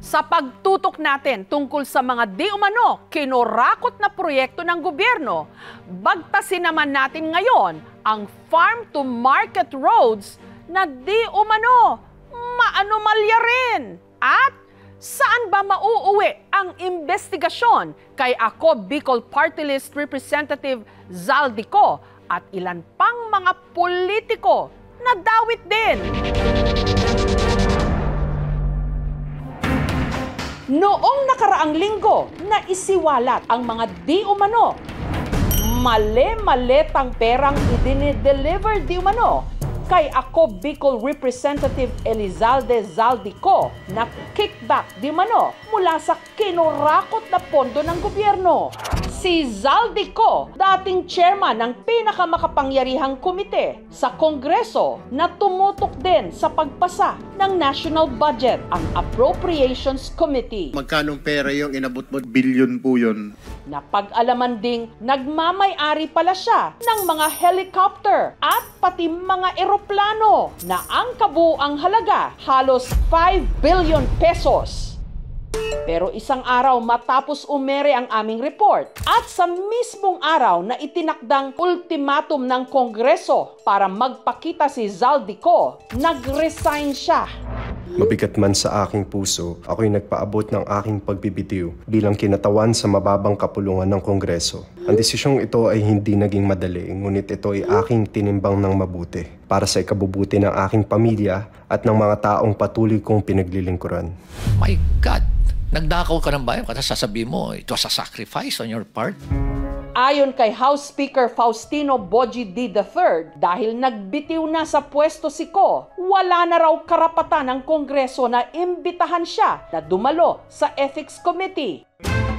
Sa pagtutok natin tungkol sa mga di umano kinurakot na proyekto ng gobyerno, bagtasin naman natin ngayon ang farm-to-market roads na di umano maanomalya rin. At saan ba mauuwi ang investigasyon kay Ako Bicol Party List Representative Zaldico at ilan pang mga politiko na dawit din? Noong nakaraang linggo na isiwalat ang mga di umano mali-maletang perang idinideliver di umano kay Ako Bicol Representative Elizalde Zaldico na kickback di umano mula sa kinurakot na pondo ng gobyerno. Si Zaldico, dating chairman ng pinakamakapangyarihang komite sa Kongreso na tumutok din sa pagpasa ng national budget, ang Appropriations Committee. Magkanong pera yung inabot mo? Bilyon po yun. Napag-alaman ding nagmamay-ari pala siya ng mga helicopter at pati mga eroplano na ang kabuuang halaga halos 5 billion pesos. Pero isang araw matapos umere ang aming report at sa mismong araw na itinakdang ultimatum ng Kongreso para magpakita si Zaldico, nag-resign siya. Mabigat man sa aking puso, ako'y nagpaabot ng aking pagbibitiw bilang kinatawan sa mababang kapulungan ng Kongreso. Ang desisyong ito ay hindi naging madali, ngunit ito ay aking tinimbang ng mabuti para sa ikabubuti ng aking pamilya at ng mga taong patuloy kong pinaglilingkuran. My God! Nagdakaw ka ng bayan kasi sasabihin mo, it was a sacrifice on your part. Ayon kay House Speaker Faustino Boji D. III, dahil nagbitiw na sa pwesto si Ko, wala na raw karapatan ng Kongreso na imbitahan siya na dumalo sa Ethics Committee.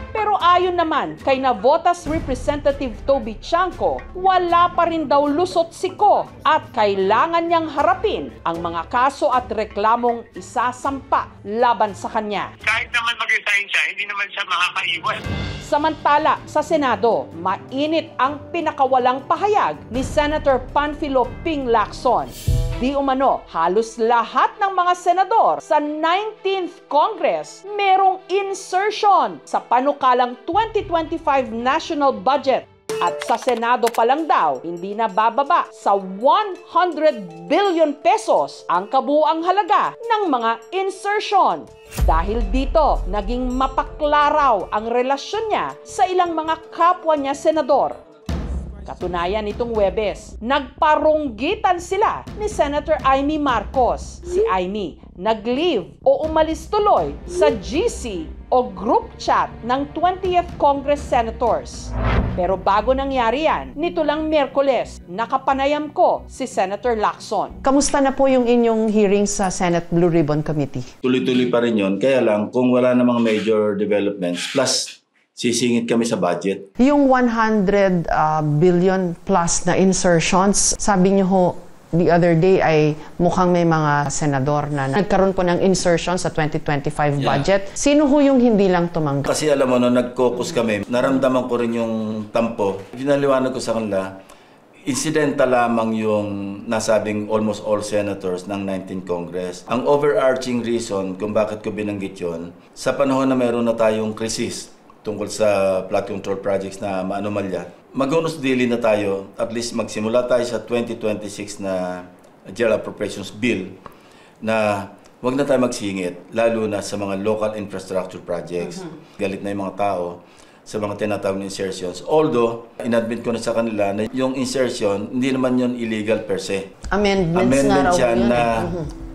Pero ayon naman kay Navotas Representative Toby Chanco, wala pa rin daw lusot si Ko at kailangan niyang harapin ang mga kaso at reklamong isasampa laban sa kanya. Kahit naman mag-resign siya, hindi naman siya makakaiwan. Samantala, sa Senado, mainit ang pinakawalang pahayag ni Senator Panfilo Ping Lacson. Di umano, halos lahat ng mga senador sa 19th Congress merong insertion sa panukalang 2025 national budget. At sa Senado pa lang daw, hindi na bababa sa 100 billion pesos ang kabuuang halaga ng mga insertion. Dahil dito, naging mapaklaraw ang relasyon niya sa ilang mga kapwa niya senador. Katunayan nitong Huwebes, nagparunggitan sila ni Senator Amy Marcos. Si Amy nag-leave o umalis tuloy sa GC o group chat ng 20th Congress Senators. Pero bago nangyari yan, nito lang Miyerkules, nakapanayam ko si Senator Lacson. Kamusta na po yung inyong hearing sa Senate Blue Ribbon Committee? Tuloy-tuloy pa rin yun. Kaya lang, kung wala namang major developments, plus sisingit kami sa budget. Yung 100 billion plus na insertions, sabi niyo ho, the other day ay mukhang may mga senador na nagkaroon po ng insertion sa 2025 budget. Sino ho yung hindi lang tumanggap? Kasi alam mo, nung nag-caucus kami, naramdaman ko rin yung tampo. Pinaliwanag ko sa kanila, incidental lamang yung nasabing almost all senators ng 19th Congress. Ang overarching reason kung bakit ko binanggit yun, sa panahon na meron na tayong krisis tungkol sa flood control projects na maanomalya, mag-honest dealing na tayo, at least magsimula tayo sa 2026 na General Appropriations Bill na wag na tayo magsingit, lalo na sa mga local infrastructure projects. Galit na yung mga tao sa mga tinatawag na insertions. Although, inadmit ko na sa kanila na yung insertion, hindi naman yun illegal per se. Amendment siya na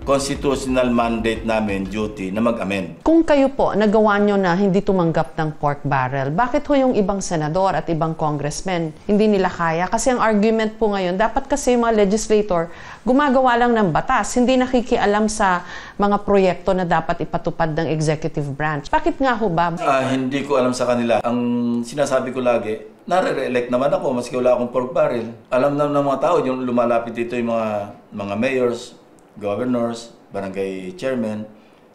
constitutional mandate namin, duty, na mag-amend. Kung kayo po, nagawa nyo na hindi tumanggap ng pork barrel, bakit ho yung ibang senador at ibang congressmen hindi nila kaya? Kasi ang argument po ngayon, dapat kasi yung mga legislator gumagawa lang ng batas, hindi nakikialam sa mga proyekto na dapat ipatupad ng executive branch. Bakit nga ho ba? Hindi ko alam sa kanila. Ang sinasabi ko lagi, nare-re-elect naman ako, maski wala akong pork barrel. Alam naman ng mga tao, yung lumalapit dito yung mga mayors, governors, barangay chairman,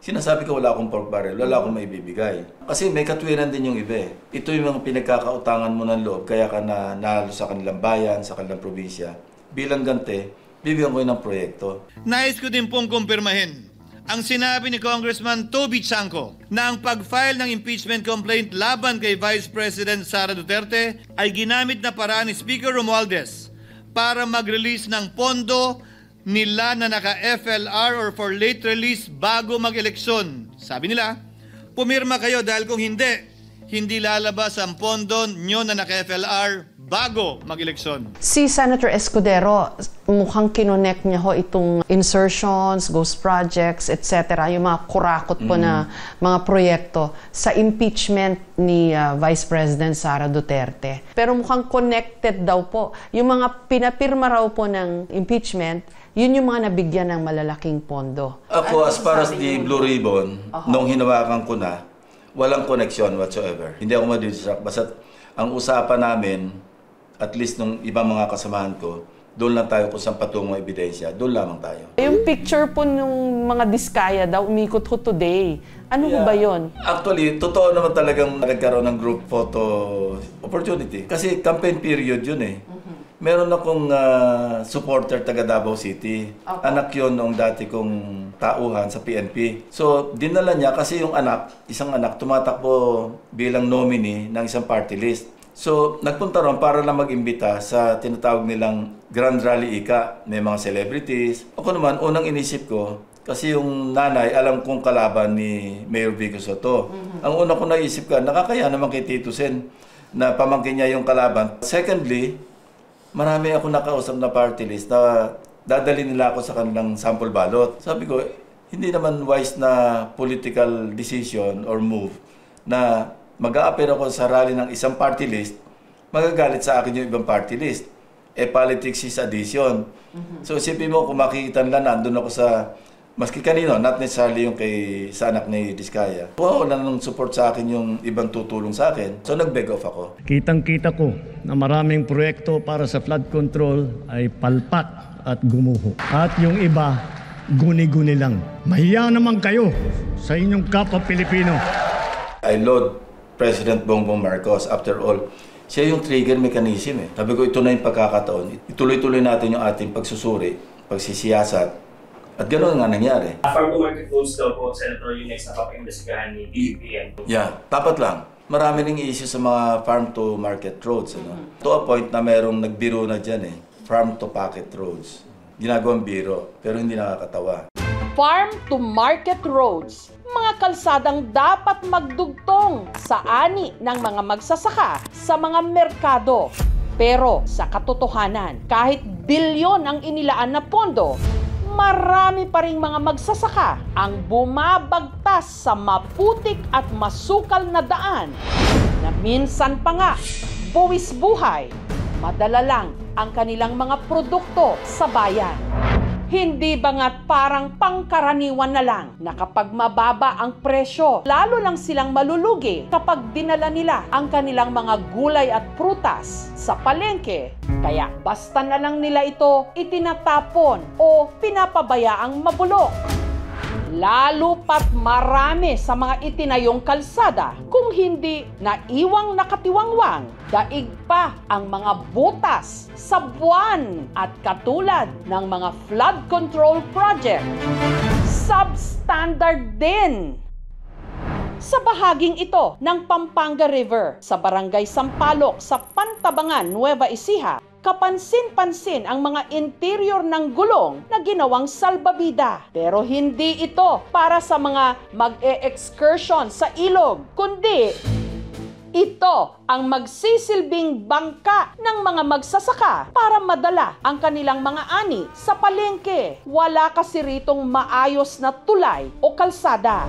sinasabi ko wala akong pork barrel, wala akong maibibigay. Kasi may katwiran din yung iba. Ito yung mga pinagkakautangan mo ng loob, kaya ka nanalo sa kanilang bayan, sa kanilang probinsya. Bilang gante, bibigyan ko yun ng proyekto. Nais ko din pong kumpirmahin ang sinabi ni Congressman Toby Chanco na ang pag-file ng impeachment complaint laban kay Vice President Sara Duterte ay ginamit na paraan ni Speaker Romualdez para mag-release ng pondo nila na naka-FLR or for late release bago mag-eleksyon. Sabi nila, pumirma kayo dahil kung hindi lalabas ang pondo nyo na naka-FLR bago mag-eleksyon. Si Senator Escudero, mukhang kinonek niya ho itong insertions, ghost projects, etc., yung mga kurakot po na mga proyekto sa impeachment ni Vice President Sara Duterte. Pero mukhang connected daw po. Yung mga pinapirma raw po ng impeachment, yun yung mga nabigyan ng malalaking pondo. Ako, as far as the Blue Ribbon, nung hinawakan ko na, walang connection whatsoever. Hindi ako madidistract. Basta ang usapan namin, at least nung ibang mga kasamahan ko, doon lang tayo kung saan patungong ebidensya. Doon lamang tayo. Yung picture po nung mga diskaya daw, umikot ho today. Ano ho ba yun? Actually, totoo naman talagang nagkaroon ng group photo opportunity. Kasi campaign period yun eh. Meron akong supporter taga Davao City. Anak yun nung dati kong tauhan sa PNP. So, dinala niya kasi yung anak, isang anak, tumatakbo bilang nominee ng isang party list. So, nagpunta ron para lang mag-imbita sa tinatawag nilang Grand Rally Ika. May mga celebrities. Ako naman, unang inisip ko, kasi yung nanay, alam kong kalaban ni Mayor Vico Soto. Ang una ko naisip ka, nakakaya naman kay Tito Sen na pamangkin niya yung kalaban. Secondly, marami ako nakausap na party list na dadali nila ako sa kanilang sample ballot. Sabi ko, hindi naman wise na political decision or move na mag-a-appear ako sa rally ng isang party list, magagalit sa akin yung ibang party list. Politics is addition. So isipin mo, kung makikita nila, nandun ako sa, maski kanino, not necessarily yung sa anak ni Diskaya. Wala nang support sa akin yung ibang tutulong sa akin. So nag-beg off ako. Kitang-kita ko na maraming proyekto para sa flood control ay palpak at gumuho. At yung iba, guni-guni lang. Mahiya naman kayo sa inyong kapwa Pilipino. I laud President Bongbong Marcos. After all, siya yung trigger mechanism eh. Sabi ko, ito na yung pagkakataon. Ituloy-tuloy natin yung ating pagsusuri, pagsisiyasat. At ganoon nga nangyari. Farm to market roads daw po, Senator, yung next na papaimbestigahan ni DBM. Yeah, tapat lang. Marami ring issue sa mga farm to market roads. To a point na merong nagbiro na dyan eh. Farm to pocket roads. Ginagawang biro, pero hindi nakakatawa. Farm to market roads, mga kalsadang dapat magdugtong sa ani ng mga magsasaka sa mga merkado. Pero sa katotohanan, kahit bilyon ang inilaan na pondo, marami pa ring mga magsasaka ang bumabagtas sa maputik at masukal na daan na minsan pa nga buwis buhay, madala lang ang kanilang mga produkto sa bayan. Hindi ba nga parang pangkaraniwan na lang na kapag mababa ang presyo, lalo lang silang malulugi kapag dinala nila ang kanilang mga gulay at prutas sa palengke. Kaya basta na lang nila ito itinatapon o pinapabayaang mabulok. Lalo pat marami sa mga itinayong kalsada kung hindi naiwang nakatiwangwang, daig pa ang mga butas sa buwan at katulad ng mga flood control project. Substandard din! Sa bahaging ito ng Pampanga River sa Barangay Sampaloc sa Pantabangan, Nueva Ecija, kapansin-pansin ang mga interior ng gulong na ginawang salbabida. Pero hindi ito para sa mga mag-e-excursion sa ilog, kundi ito ang magsisilbing bangka ng mga magsasaka para madala ang kanilang mga ani sa palengke. Wala kasi ritong maayos na tulay o kalsada.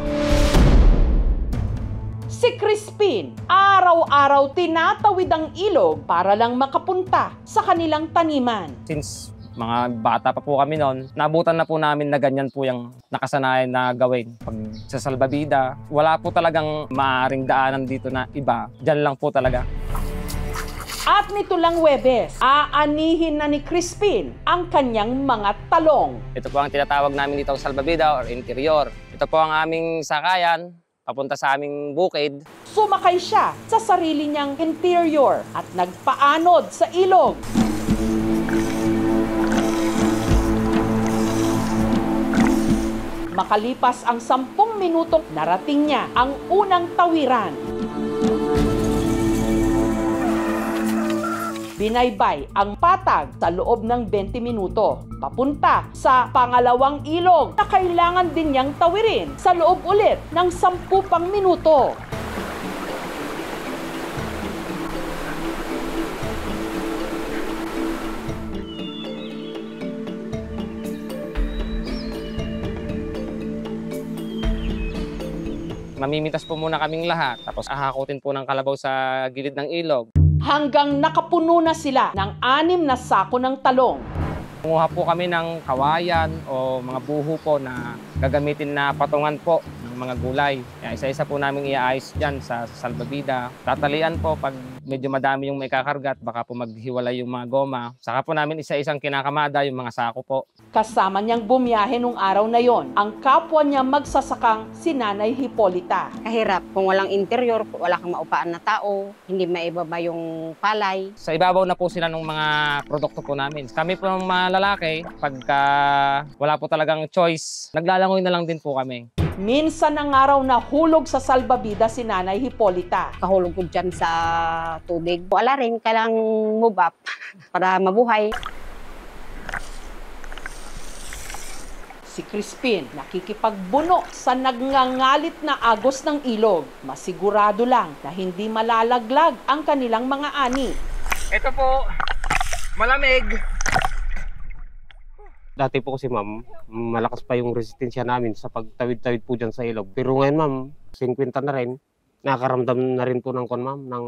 Si Crispin, araw-araw tinatawid ang ilog para lang makapunta sa kanilang taniman. Since mga bata pa po kami noon, nabutan na po namin na ganyan po yung nakasanayan na gawin. Pag sa salbabida, wala po talagang maaaring daanan dito na iba. Diyan lang po talaga. At nito lang Huwebes, aanihin na ni Crispin ang kanyang mga talong. Ito po ang tinatawag namin dito salbabida or interior. Ito po ang aming sakayan. Papunta sa aming bukid. Sumakay siya sa sarili niyang interior at nagpaanod sa ilog. Makalipas ang 10 minutong narating niya ang unang tawiran. Binaybay ang patag sa loob ng 20 minuto, papunta sa pangalawang ilog na kailangan din niyang tawirin sa loob ulit ng 10 pang minuto. Mamimitas po muna kaming lahat, tapos ahakutin po ng kalabaw sa gilid ng ilog. Hanggang nakapuno na sila ng 6 na sako ng talong. Kumuha po kami ng kawayan o mga buho po na gagamitin na patungan po ng mga gulay. Kaya isa-isa po namin iaayos dyan sa salbabida. Tatalian po pag medyo madami yung may kakargat, baka po maghiwalay yung mga goma. Saka po namin isa-isang kinakamada yung mga sako po. Kasama niyang bumiyahe nung araw na yon ang kapwa niya magsasakang si Nanay Hipolita. Kahirap kung walang interior, wala kang maupaan na tao, hindi maibaba yung palay. Sa ibabaw na po sila ng mga produkto po namin. Kami po ng mga lalaki, pagka wala po talagang choice, naglalangoy na lang din po kami. Minsan ng araw na hulog sa salbabida si Nanay Hipolita. Kahulog ko dyan sa tubig. Wala rin, kailangang move up para mabuhay. Si Crispin nakikipagbuno sa nagngangalit na agos ng ilog. Masigurado lang na hindi malalaglag ang kanilang mga ani. Ito po, malamig. Dati po kasi ma'am, malakas pa yung resistensya namin sa pagtawid-tawid po dyan sa ilog. Pero ngayon ma'am, 50 na rin. Nakakaramdam na rin po ng ma'am, ng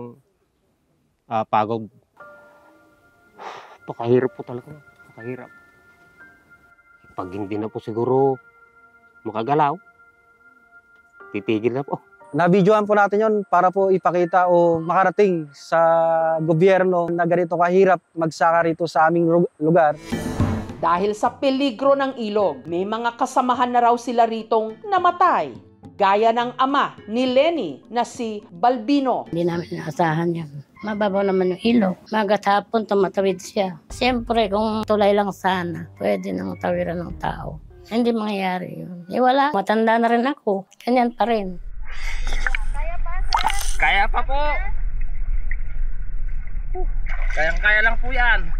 pagod. Pakahirap po talaga, pakahirap. Pag hindi na po siguro makagalaw, titigil na po. Nabidyoan po natin yon para po ipakita o makarating sa gobyerno na ganito kahirap magsaka rito sa aming lugar. Dahil sa peligro ng ilog, may mga kasamahan na raw sila ritong namatay. Gaya ng ama ni Lenny na si Balbino. Hindi namin inaasahan yan. Mababaw naman yung ilog. Magat hapon tumatawid siya. Siyempre kung tulay lang sana, pwede nang tawiran ng tao. Hindi mangyayari yun. Eh wala, matanda na rin ako. Ganyan pa rin. Kaya pa po. Kayang-kaya lang po yan.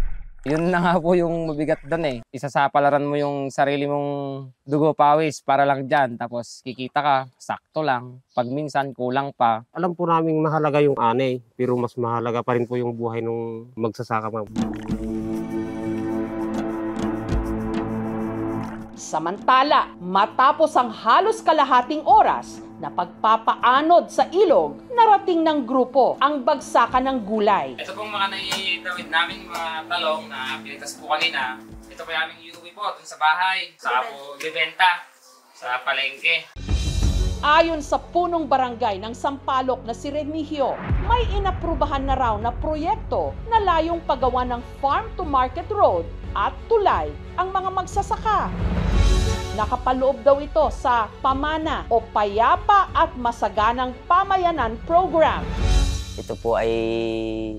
Yun na nga po yung mabigat doon eh. Isasapalaran mo yung sarili mong dugo pawis para lang dyan. Tapos kikita ka, sakto lang. Pag minsan kulang pa. Alam po namin mahalaga yung ani, pero mas mahalaga pa rin po yung buhay nung magsasaka. Samantala, matapos ang halos kalahating oras na pagpapaanod sa ilog, narating ng grupo ang bagsakan ng gulay. Ito pong mga naitawid namin mga talong na pinitas po kanina. Ito po yung aming iuwi po dun sa bahay. Saka po bibenta sa palengke. Ayon sa punong barangay ng Sampaloc na si Remigio, may inaprubahan na raw na proyekto na layong paggawa ng farm-to-market road at tulay ang mga magsasaka. Nakapaloob daw ito sa Pamana o Payapa at Masaganang Pamayanan Program. Ito po ay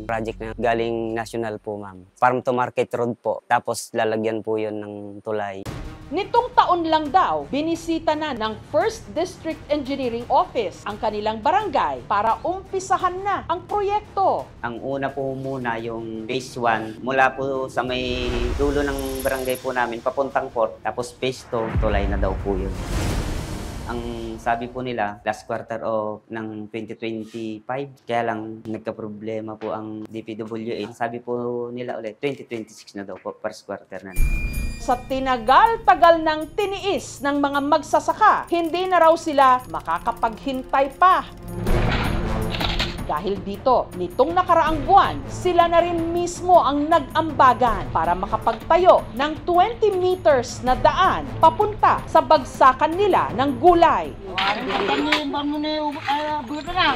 project na galing national po, ma'am. Farm to market road po. Tapos lalagyan po yun ng tulay. Nitong taon lang daw, binisita na ng 1st District Engineering Office ang kanilang barangay para umpisahan na ang proyekto. Ang una po muna yung phase 1, mula po sa may dulo ng barangay po namin, papuntang port. Tapos phase 2, tulay na daw po yun. Ang sabi po nila, last quarter ng 2025. Kaya lang, nagka-problema po ang DPWH. Sabi po nila ulit, 2026 na daw po, first quarter na. Sa tinagal-tagal ng tiniis ng mga magsasaka, hindi na raw sila makakapaghintay pa. Dahil dito, nitong nakaraang buwan, sila na rin mismo ang nag-ambagan para makapagtayo ng 20 meters na daan papunta sa bagsakan nila ng gulay.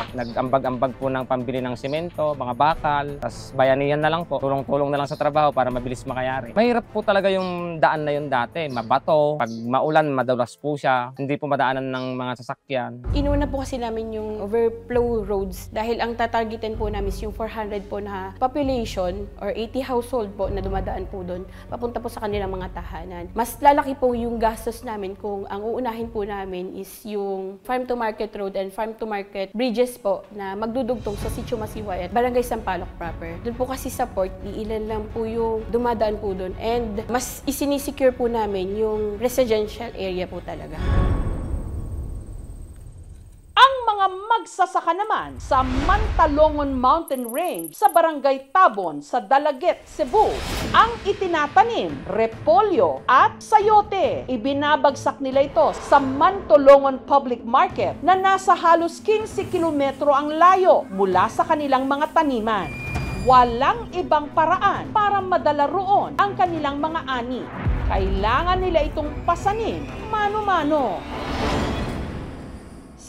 Nag-ambag-ambag po ng pambili ng semento, mga bakal, tas bayanihan na lang po. Tulong-tulong na lang sa trabaho para mabilis makayari. Mahirap po talaga yung daan na yun dati. Mabato, pag maulan, madalas po siya. Hindi po madaanan ng mga sasakyan. Inuuna po kasi namin yung overflow roads dahil ang tatargetin po namin is yung 400 po na population or 80 household po na dumadaan po doon papunta po sa kanilang mga tahanan. Mas lalaki po yung gastos namin kung ang uunahin po namin is yung farm to market road and farm to market bridges po na magdudugtong sa Sitio Masiway at Barangay Sampaloc proper. Doon po kasi sa port, iilan lang po yung dumadaan po doon and mas isinisecure po namin yung residential area po talaga. Ang mga magsasaka naman sa Mantalongon Mountain Range sa Barangay Tabon sa Dalaget, Cebu, ang itinatanim, repolyo at sayote. Ibinabagsak nila ito sa Mantalongon Public Market na nasa halos 15 kilometro ang layo mula sa kanilang mga taniman. Walang ibang paraan para madala roon ang kanilang mga ani. Kailangan nila itong pasanin mano-mano.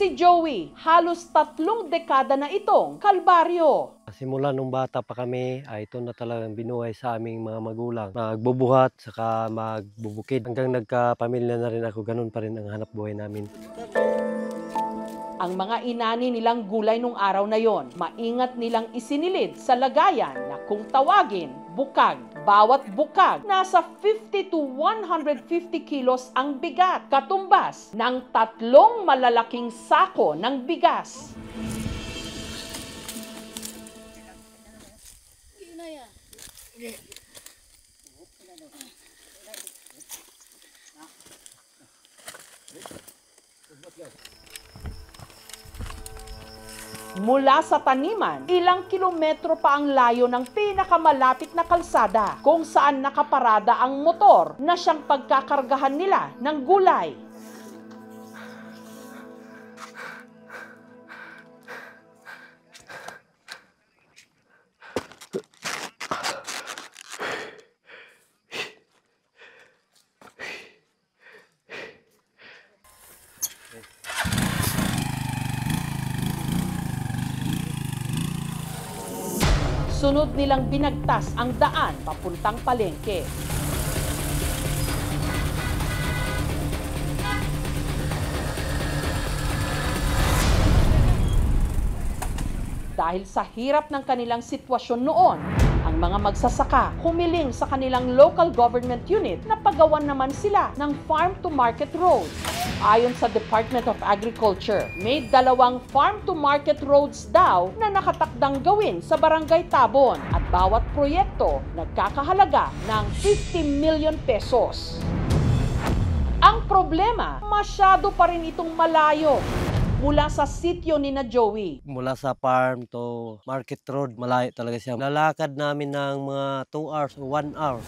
Si Joey, halos 3 dekada na itong kalbaryo. Simula nung bata pa kami, ito na talagang binuhay sa aming mga magulang. Magbubuhat, saka magbubukid. Hanggang nagkapamilya na rin ako, ganun pa rin ang hanap buhay namin. Ang mga inani nilang gulay nung araw na yon, maingat nilang isinilid sa lagayan na kung tawagin, bukag. Bawat bukag, nasa 50 to 150 kilos ang bigat, katumbas ng 3 malalaking sako ng bigas. Mula sa taniman, ilang kilometro pa ang layo ng pinakamalapit na kalsada kung saan nakaparada ang motor na siyang pagkakargahan nila ng gulay. Sunod nilang binagtas ang daan papuntang palengke. Dahil sa hirap ng kanilang sitwasyon noon, ang mga magsasaka humiling sa kanilang local government unit na pagawan naman sila ng farm-to-market road. Ayon sa Department of Agriculture, may 2 farm-to-market roads daw na nakatakdang gawin sa Barangay Tabon at bawat proyekto nagkakahalaga ng 50 million pesos. Ang problema, masyado pa rin itong malayo mula sa sityo ni na Joey. Mula sa farm to market road, malayo talaga siya. Lalakad namin ng mga 2 hours o 1 hour.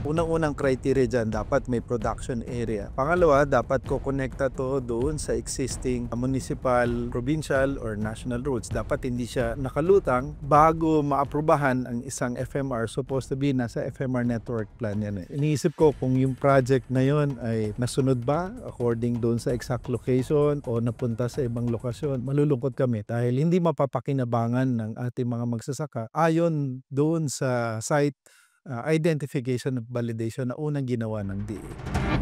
Unang-unang criteria dyan, dapat may production area. Pangalawa, dapat kukonekta to doon sa existing municipal, provincial, or national roads. Dapat hindi siya nakalutang bago maaprubahan ang isang FMR. Supposed to be nasa FMR network plan yan. Iniisip ko kung yung project na yon ay nasunod ba according doon sa exact location o napunta sa ibang lokasyon. Malulungkot kami dahil hindi mapapakinabangan ng ating mga magsasaka ayon doon sa site identification at validation na unang ginawa ng DA.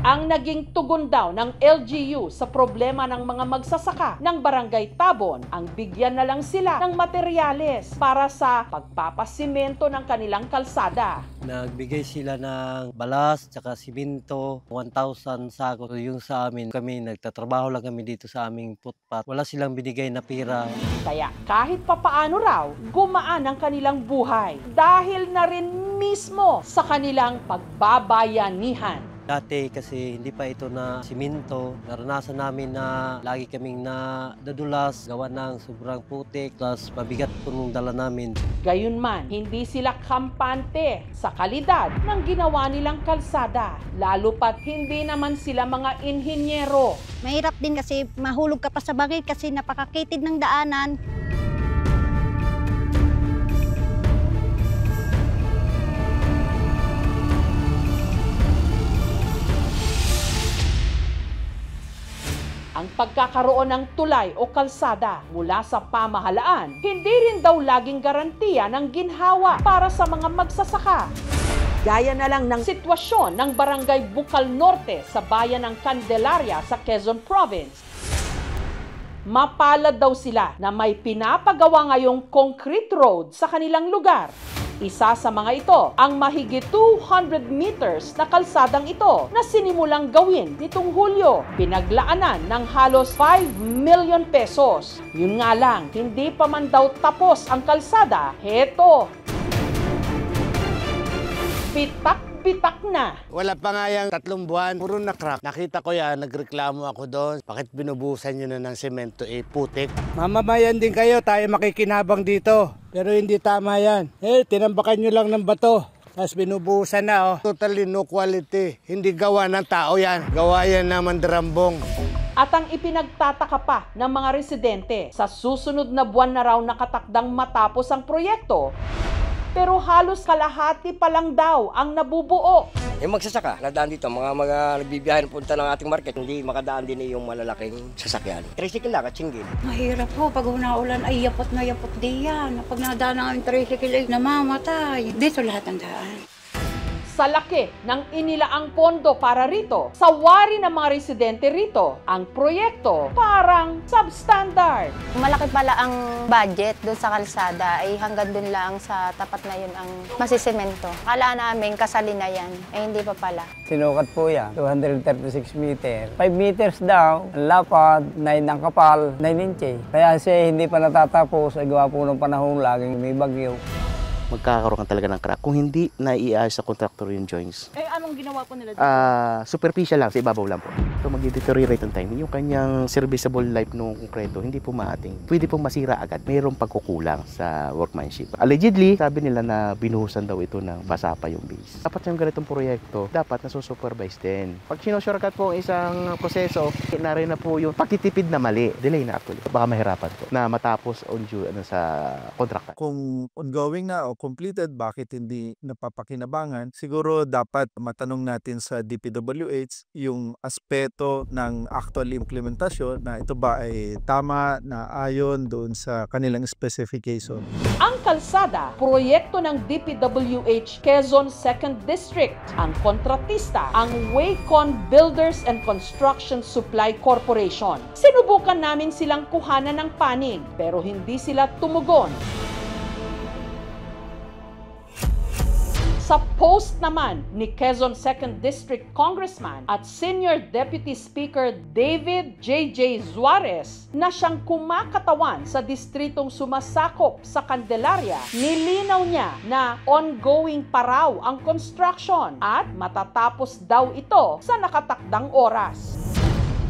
Ang naging tugon daw ng LGU sa problema ng mga magsasaka ng Barangay Tabon, ang bigyan na lang sila ng materyales para sa pagpapasimento ng kanilang kalsada. Nagbigay sila ng balas, tsaka simento, 1,000 sako. Yung sa amin, kami nagtatrabaho lang kami dito sa aming footpath. Wala silang binigay na pira. Kaya kahit papaano raw, gumaan ang kanilang buhay dahil na rin mismo sa kanilang pagbabayanihan. Dati kasi hindi pa ito na simento. Naranasan namin na lagi kaming nadadulas, gawa ng sobrang putik, plus mabigat po nung dala namin. Gayunman, hindi sila kampante sa kalidad ng ginawa nilang kalsada. Lalo pat hindi naman sila mga inhinyero. Mahirap din kasi mahulog ka pa sa bangin kasi napakakitid ng daanan. Ang ang pagkakaroon ng tulay o kalsada mula sa pamahalaan, hindi rin daw laging garantiya ng ginhawa para sa mga magsasaka. Gaya na lang ng sitwasyon ng Barangay Bukal Norte sa bayan ng Candelaria sa Quezon Province. Mapalad daw sila na may pinapagawa ngayong concrete road sa kanilang lugar. Isa sa mga ito ang mahigit 200 meters na kalsadang ito na sinimulang gawin nitong Hulyo. Pinaglaanan ng halos 5 million pesos. Yun nga lang, hindi pa man daw tapos ang kalsada. Heto, bitak na. Wala pa nga yung 3 buwan, puro na crack. Nakita ko yan, nagreklamo ako doon. Bakit binubusan nyo na ng semento, putik? Mamamayan din kayo, tayo makikinabang dito. Pero hindi tama yan. Tinambakan nyo lang ng bato. Tapos binubusan na, Totally no quality. Hindi gawa ng tao yan. Gawa yan ng mandarambong. At ang ipinagtataka pa ng mga residente, sa susunod na buwan na raw nakatakdang matapos ang proyekto, pero halos kalahati pa lang daw ang nabubuo. Yung magsasaka, nadaan dito, mga nagbibiyahe punta ng ating market, hindi makadaan din yung malalaking sasakyan. Tricycle lang at singgil. Mahirap po, pag unaulan ay yapot na yapot diyan. Pag nadaan ang tricycle ay namamatay. Dito lahat ng daan. Sa laki ng inilaang pondo para rito, sa wari ng mga residente rito, ang proyekto parang substandard. Malaki pala ang budget doon sa kalsada ay hanggang doon lang sa tapat na yun ang masisemento. Akala namin kasali na yan, eh hindi pa pala. Sinukat po yan, 236 meter. 5 meters daw, ang lapad, 9 ang kapal, 9 inches. Kaya siya hindi pa natatapos, ay gawa po ng panahon laging may bagyo. Magkakaroon ka talaga ng crack kung hindi naiayos sa contractor yung joints. Anong ginawa po nila dito? Superficial lang, sa ibabaw lang po. So mag-deteriorate ang time. Yung kanyang serviceable life ng konkreto, hindi po maating. Pwede pong masira agad. Mayroong pagkukulang sa workmanship. Allegedly, sabi nila na binuhusan daw ito ng basa pa yung base. Dapat yung ganitong proyekto, dapat nasusupervise din. Pag sinushortcut po ang isang proseso, narin na po yung pagtitipid na mali. Delay na actually. Baka mahirapan po na matapos on due sa contract. Kung ongoing na o completed, bakit hindi napapakinabangan? Siguro dapat matanong natin sa DPWH yung aspeto ng actual implementasyon na ito ba ay tama na ayon doon sa kanilang specification. Ang kalsada, proyekto ng DPWH Quezon 2nd District. Ang kontratista, ang Wacon Builders and Construction Supply Corporation. Sinubukan namin silang kuhanan ng panig pero hindi sila tumugon. Sa post naman ni Quezon 2nd District Congressman at Senior Deputy Speaker David J.J. Zuarez na siyang kumakatawan sa distritong sumasakop sa Candelaria, nilinaw niya na ongoing pa raw ang construction at matatapos daw ito sa nakatakdang oras.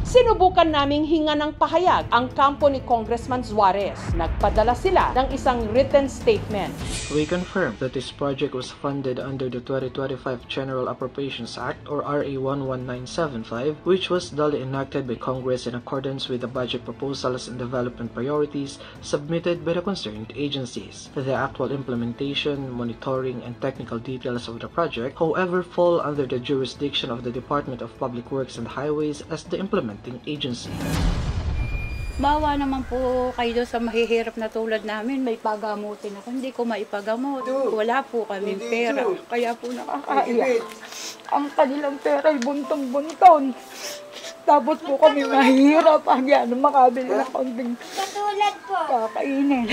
Sinubukan naming hinga ng pahayag ang kampo ni Congressman Zuarez. Nagpadala sila ng isang written statement. We confirm that this project was funded under the 2025 General Appropriations Act or RA 11975, which was duly enacted by Congress in accordance with the budget proposals and development priorities submitted by the concerned agencies. The actual implementation, monitoring, and technical details of the project, however, fall under the jurisdiction of the Department of Public Works and Highways as the implementing agency. Bawa naman po kayo sa mahihirap na tulad namin, may pagamutin ako. Hindi ko maipagamot. Wala po kaming pera. Kaya po nakakaiyak. Ang kanilang pera ay buntong-bunton. Tapos po kami mahihirap. Yan, makabili ng konting kakainin.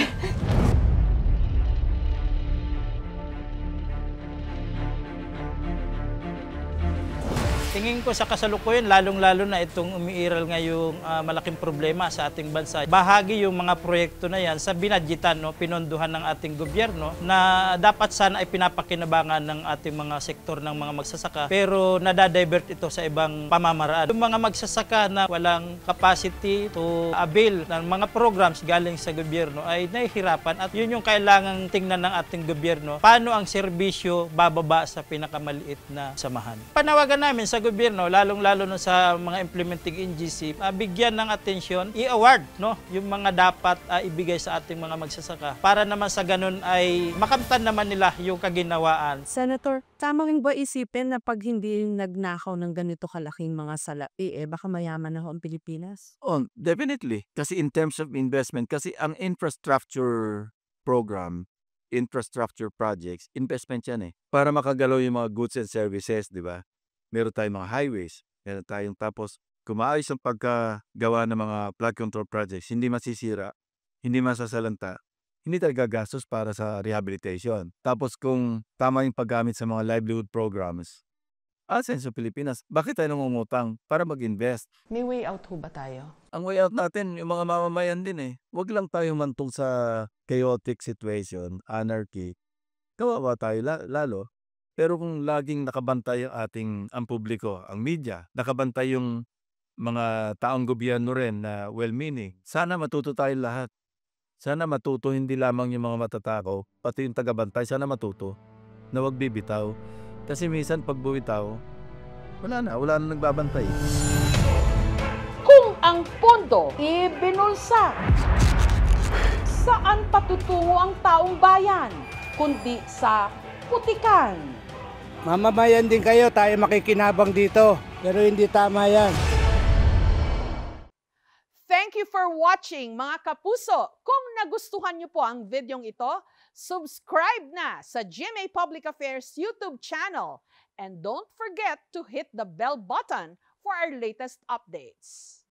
Tingin ko sa kasalukuyan, lalong-lalo na itong umiiral ngayong malaking problema sa ating bansa. Bahagi yung mga proyekto na yan sa binadgetan, pinondohan ng ating gobyerno na dapat sana ay pinapakinabangan ng ating mga sektor ng mga magsasaka pero nadadivert ito sa ibang pamamaraan. Yung mga magsasaka na walang capacity to avail ng mga programs galing sa gobyerno ay nahihirapan at yun yung kailangang tingnan ng ating gobyerno. Paano ang serbisyo bababa sa pinakamaliit na samahan? Panawagan namin sa sa gobyerno, lalong-lalo no sa mga implementing NGC, bigyan ng atensyon, i-award no, yung mga dapat ibigay sa ating mga magsasaka para naman sa ganun ay makamtan naman nila yung kaginawaan. Senator, tama rin ba isipin na pag hindi nagnakaw ng ganito kalaking mga salapi, baka mayaman na ho ang Pilipinas? Oh, definitely. Kasi in terms of investment, kasi ang infrastructure program, infrastructure projects, investment yan para makagalaw yung mga goods and services, di ba? Meron tayong mga highways, meron tayong tapos kumaayos ang pagkagawa ng mga flood control projects, hindi masisira, hindi masasalanta, hindi talaga gastos para sa rehabilitation. Tapos kung tama yung paggamit sa mga livelihood programs, sense of Pilipinas, bakit tayo nangungutang para mag-invest? May way out ho ba tayo? Ang way out natin, yung mga mamamayan din Huwag lang tayo mantong sa chaotic situation, anarchy. Kawawa tayo lalo. Pero kung laging nakabantay ang publiko, ang media, nakabantay yung mga taong gobyerno rin na well-meaning, sana matuto tayo lahat. Sana matuto hindi lamang yung mga matatakaw, pati yung tagabantay, sana matuto na wag bibitaw. Kasi minsan pag bumitaw, wala na nagbabantay. Kung ang pondo ibinulsa, saan patutungo ang taong bayan? Kundi sa putikan. Mamamayan din kayo, tayo makikinabang dito. Pero hindi tama yan. Thank you for watching, mga kapuso. Kung nagustuhan niyo po ang videong ito, subscribe na sa GMA Public Affairs YouTube channel. And don't forget to hit the bell button for our latest updates.